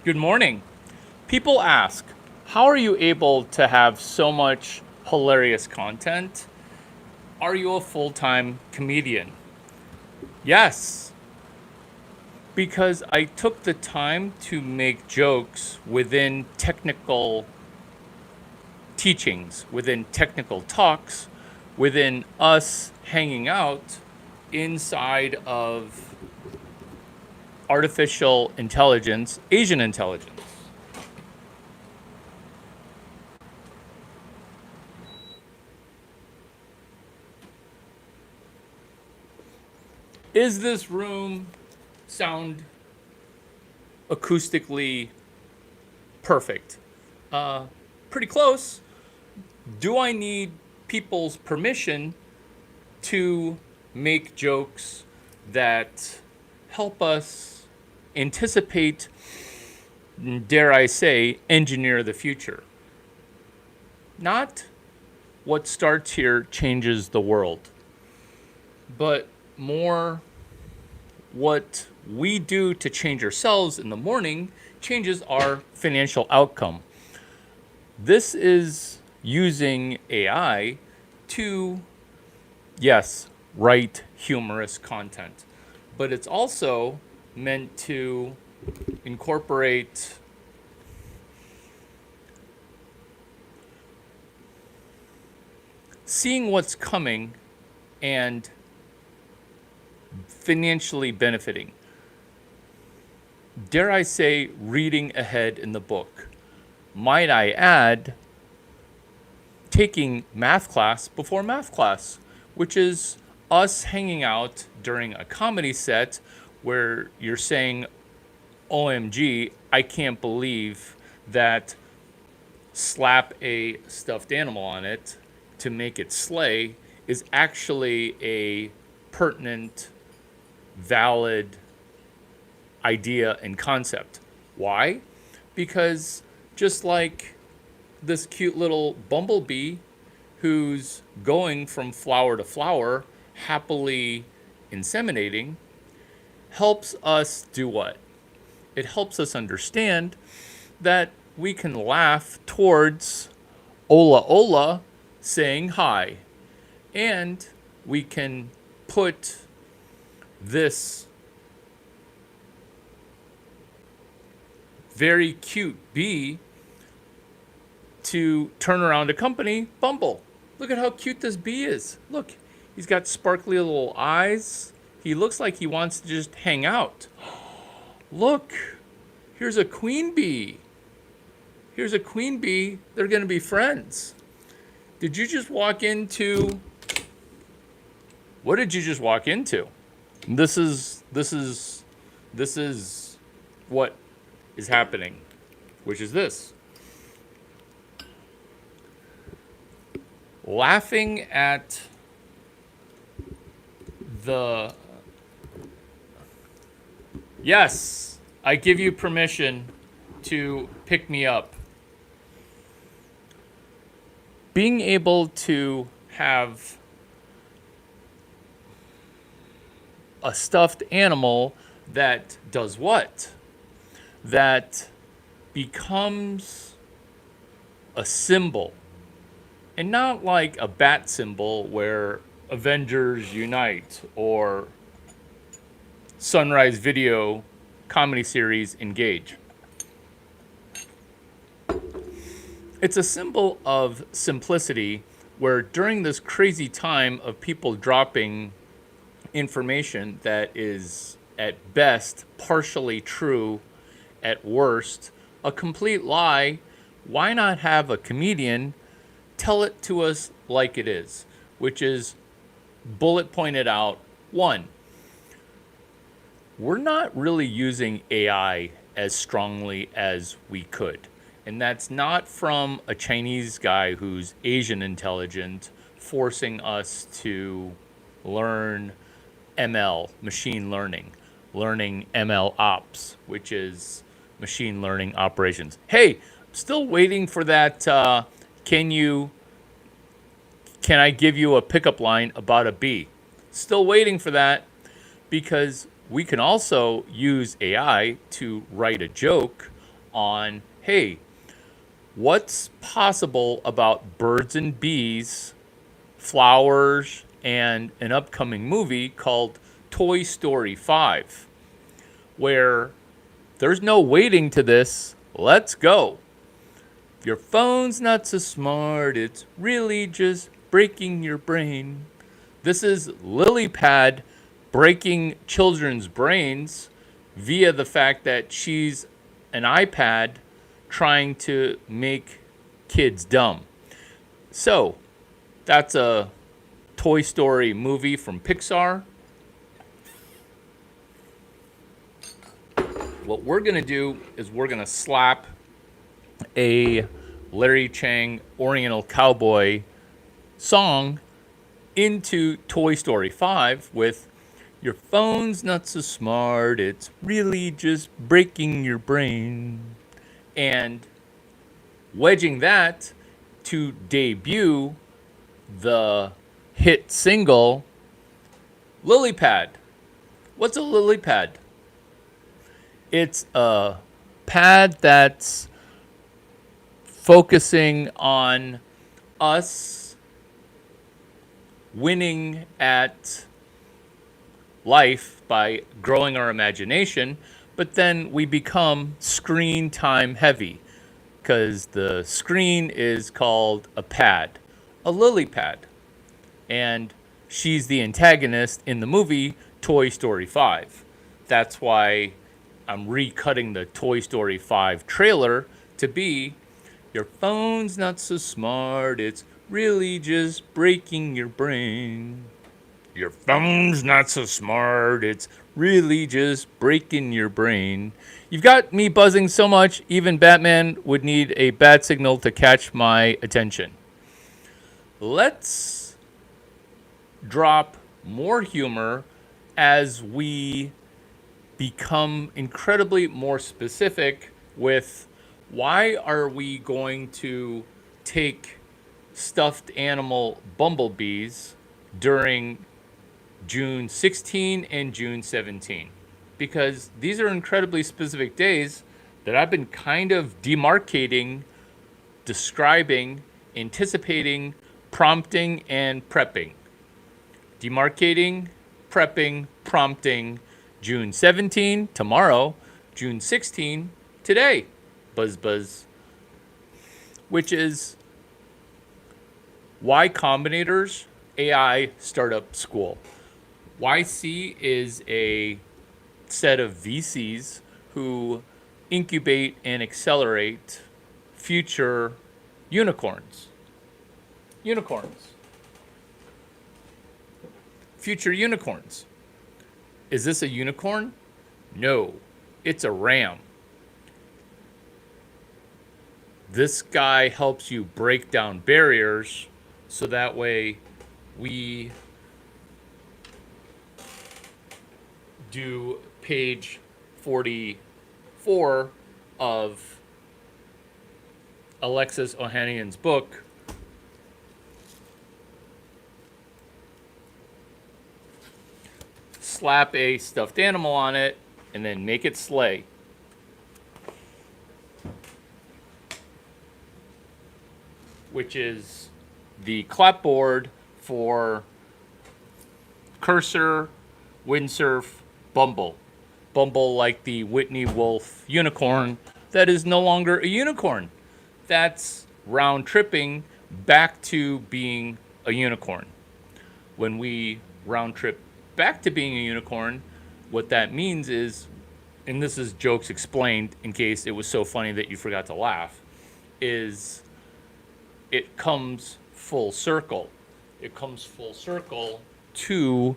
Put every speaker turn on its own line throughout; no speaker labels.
Good morning. People ask, how are you able to have so much hilarious content? Are you a full time comedian? Yes, because I took the time to make jokes within technical teachings, within technical talks, within us hanging out inside of artificial intelligence, Asian intelligence. Is this room sound acoustically perfect? Pretty close. Do I need people's permission to make jokes that help us anticipate, dare I say, engineer the future? Not what starts here changes the world, but more what we do to change ourselves in the morning changes our financial outcome. This is using AI to, yes, write humorous content, but it's also meant to incorporate seeing what's coming and financially benefiting. Dare I say, reading ahead in the book. Might I add, taking math class before math class, which is us hanging out during a comedy set where you're saying, OMG, I can't believe that slap a stuffed animal on it to make it slay is actually a pertinent, valid idea and concept. Why? Because just like this cute little bumblebee who's going from flower to flower, happily inseminating, helps us do what? It helps us understand that we can laugh towards Ola Ola saying hi. And we can put this very cute bee to turn around a company, Bumble. Look at how cute this bee is. Look, he's got sparkly little eyes. He looks like he wants to just hang out. Look, here's a queen bee. Here's a queen bee. They're going to be friends. Did you just walk into What did you just walk into? This is what is happening, which is this. Laughing at the Yes, I give you permission to pick me up. Being able to have a stuffed animal that does what? That becomes a symbol. And not like a bat symbol where Avengers Unite or Sunrise Video comedy series Engage. It's a symbol of simplicity where during this crazy time of people dropping information that is at best partially true, at worst a complete lie, why not have a comedian tell it to us like it is, which is bullet pointed out. One, we're not really using AI as strongly as we could. And that's not from a Chinese guy who's Asian intelligent forcing us to learn ML, machine learning ML ops, which is machine learning operations. Hey, still waiting for that. Can I give you a pickup line about a bee? Still waiting for that because we can also use AI to write a joke on, hey, what's possible about birds and bees, flowers, and an upcoming movie called Toy Story 5, where there's no waiting to this. Let's go. Your phone's not so smart, it's really just breaking your brain. This is LilyPad breaking children's brains via the fact that she's an iPad trying to make kids dumb. So, that's a Toy Story movie from Pixar. What we're going to do is we're going to slap a Larry Chang Oriental Cowboy song into Toy Story 5 with your phone's not so smart, it's really just breaking your brain. And wedging that to debut the hit single LilyPad. What's a LilyPad? It's a pad that's focusing on us winning at life by growing our imagination, but then we become screen time heavy because the screen is called a pad, a lily pad. And she's the antagonist in the movie Toy Story 5. That's why I'm recutting the Toy Story 5 trailer to be your phone's not so smart, it's really just breaking your brain. Your phone's not so smart, it's really just breaking your brain. You've got me buzzing so much, even Batman would need a bat signal to catch my attention. Let's drop more humor as we become incredibly more specific with why are we going to take stuffed animal bumblebees during June 16 and June 17? Because these are incredibly specific days that I've been kind of demarcating, describing, anticipating, prompting, and prepping. Demarcating, prepping, prompting, June 17, tomorrow, June 16, today. Buzz buzz. Which is Y Combinator's AI Startup School. YC is a set of VCs who incubate and accelerate future unicorns. Unicorns. Future unicorns. Is this a unicorn? No, it's a ram. This guy helps you break down barriers so that way we do page 44 of Alexis Ohanian's book, slap a stuffed animal on it, and then make it slay. Which is the clapboard for Cursor, Windsurf, Bumble. Bumble like the Whitney Wolf unicorn that is no longer a unicorn. That's round tripping back to being a unicorn. When we round trip back to being a unicorn, what that means is, and this is jokes explained in case it was so funny that you forgot to laugh, is it comes full circle. It comes full circle to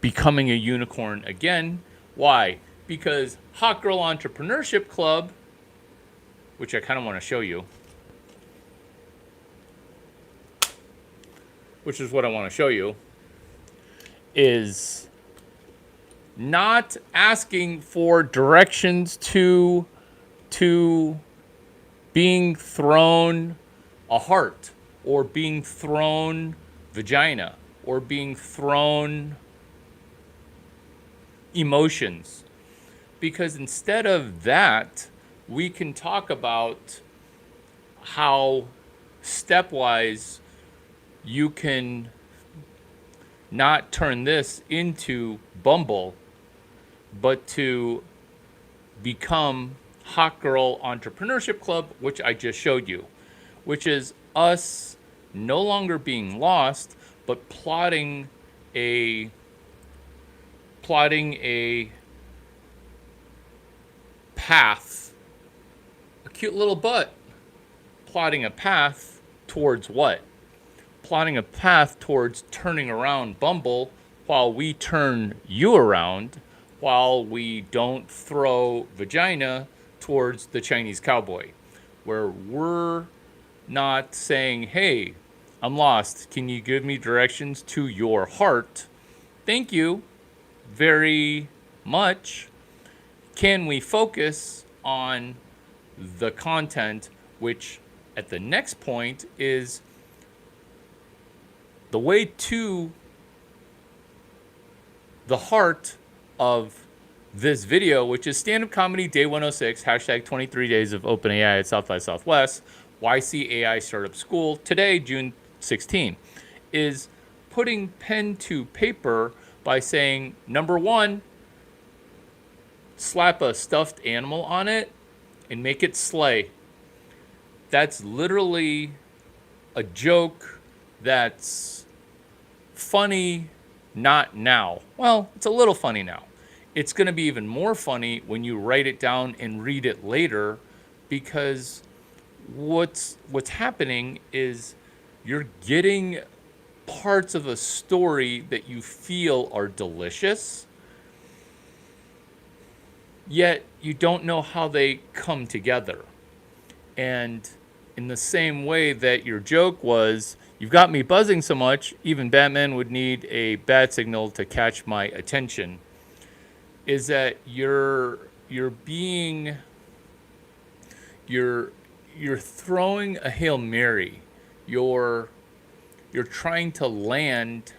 becoming a unicorn again. Why? Because Hot Girl Entrepreneurship Club, which I kind of want to show you, which is what I want to show you, is not asking for directions to being thrown a heart, or being thrown vagina, or being thrown emotions. Because instead of that, we can talk about how stepwise you can not turn this into Bumble, but to become Hot Girl Entrepreneurship Club, which I just showed you, which is us no longer being lost, but a plotting a path, a cute little butt, plotting a path towards what? Plotting a path towards turning around Bumble while we turn you around, while we don't throw vagina towards the Chinese cowboy, where we're not saying, hey, I'm lost. Can you give me directions to your heart? Thank you very much. Can we focus on the content, which at the next point is the way to the heart of this video, which is stand-up comedy day 106, hashtag 23 days of OpenAI at South by Southwest, YC Startup School, today, June 16, is putting pen to paper by saying, number one, slap a stuffed animal on it and make it slay. That's literally a joke that's funny, not now. Well, it's a little funny now. It's going to be even more funny when you write it down and read it later, because what's happening is you're getting parts of a story that you feel are delicious, yet you don't know how they come together. And in the same way that your joke was, you've got me buzzing so much, even Batman would need a bat signal to catch my attention, is that you're throwing a Hail Mary. You're trying to land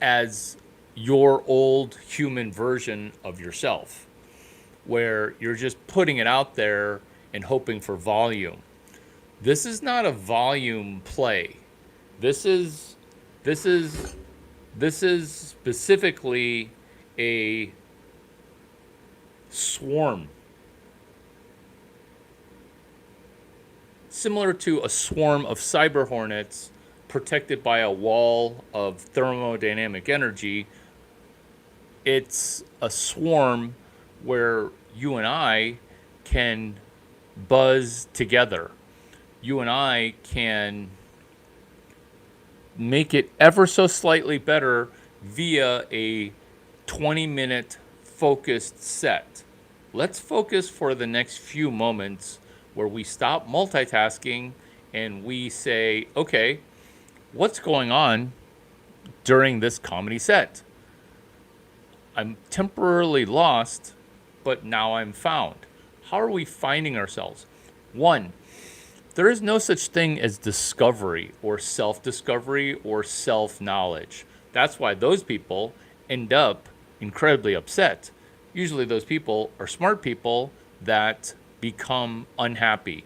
as your old human version of yourself, where you're just putting it out there and hoping for volume. This is not a volume play. This is specifically a swarm. Similar to a swarm of cyber hornets protected by a wall of thermodynamic energy, it's a swarm where you and I can buzz together. You and I can make it ever so slightly better via a 20-minute focused set. Let's focus for the next few moments where we stop multitasking and we say, okay, what's going on during this comedy set? I'm temporarily lost, but now I'm found. How are we finding ourselves? One, there is no such thing as discovery or self-discovery or self-knowledge. That's why those people end up incredibly upset. Usually those people are smart people that become unhappy.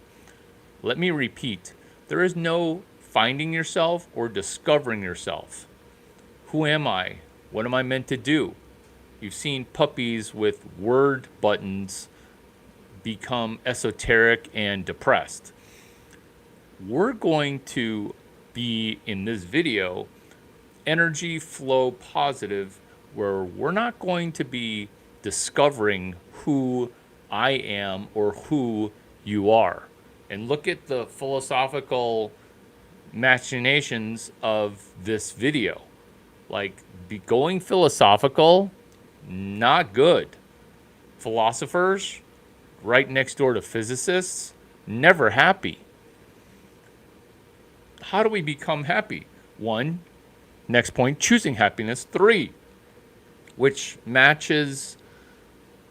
Let me repeat, there is no finding yourself or discovering yourself. Who am I? What am I meant to do? You've seen puppies with word buttons become esoteric and depressed. We're going to be, in this video, energy flow positive, where we're not going to be discovering who I am or who you are. And look at the philosophical machinations of this video. Like, be going philosophical, not good. Philosophers, right next door to physicists, never happy. How do we become happy? One, next point, choosing happiness. 3, which matches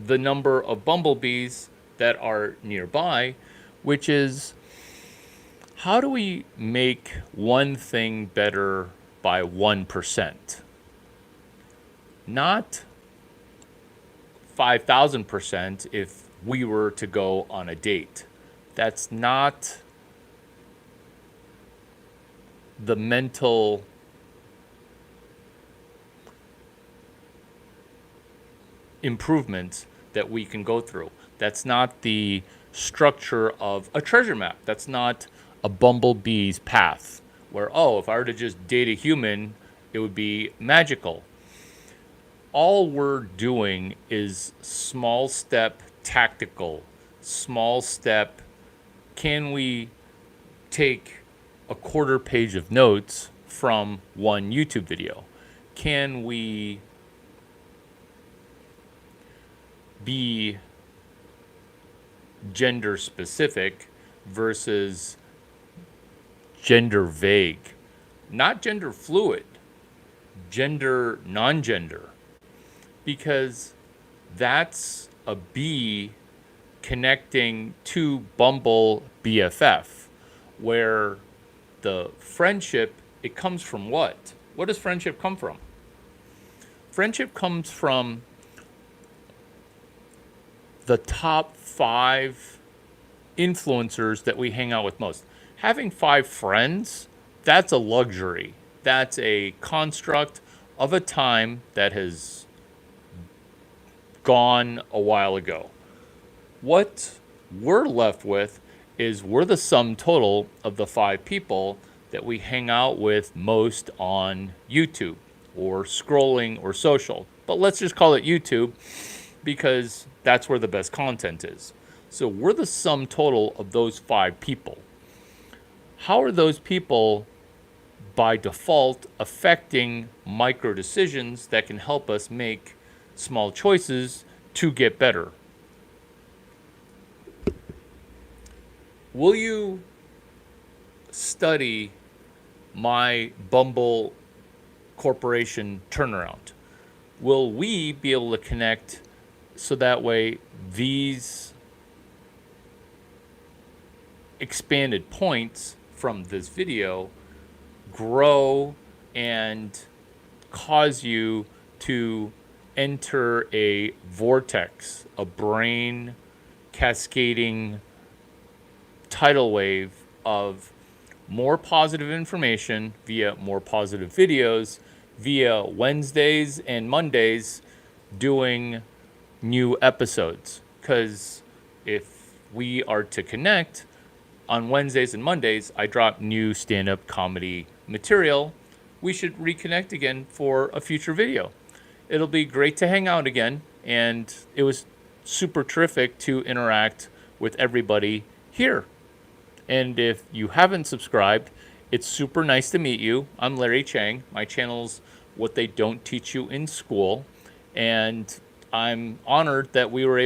the number of bumblebees that are nearby, which is, how do we make one thing better by 1%? Not 5,000% if we were to go on a date. That's not the mental improvements that we can go through. That's not the structure of a treasure map. That's not a bumblebee's path where, oh, if I were to just date a human, it would be magical. All we're doing is small step tactical, small step. Can we take a quarter page of notes from one YouTube video? Can we be gender specific versus gender vague? Not gender fluid, gender non-gender. Because that's a B connecting to Bumble BFF, where the friendship, it comes from what? What does friendship come from? Friendship comes from the top 5 influencers that we hang out with most. Having 5 friends, that's a luxury. That's a construct of a time that has gone a while ago. What we're left with is we're the sum total of the 5 people that we hang out with most on YouTube or scrolling or social. But let's just call it YouTube because that's where the best content is. So we're the sum total of those 5 people. How are those people by default affecting micro decisions that can help us make small choices to get better? Will you study my Bumble Corporation turnaround? Will we be able to connect so that way these expanded points from this video grow and cause you to enter a vortex, a brain cascading tidal wave of more positive information via more positive videos, via Wednesdays and Mondays doing new episodes. Because if we are to connect on Wednesdays and Mondays, I drop new stand-up comedy material. We should reconnect again for a future video. It'll be great to hang out again, and it was super terrific to interact with everybody here. And if you haven't subscribed, it's super nice to meet you. I'm Larry Chang. My channel's What They Don't Teach You in School, and I'm honored that we were able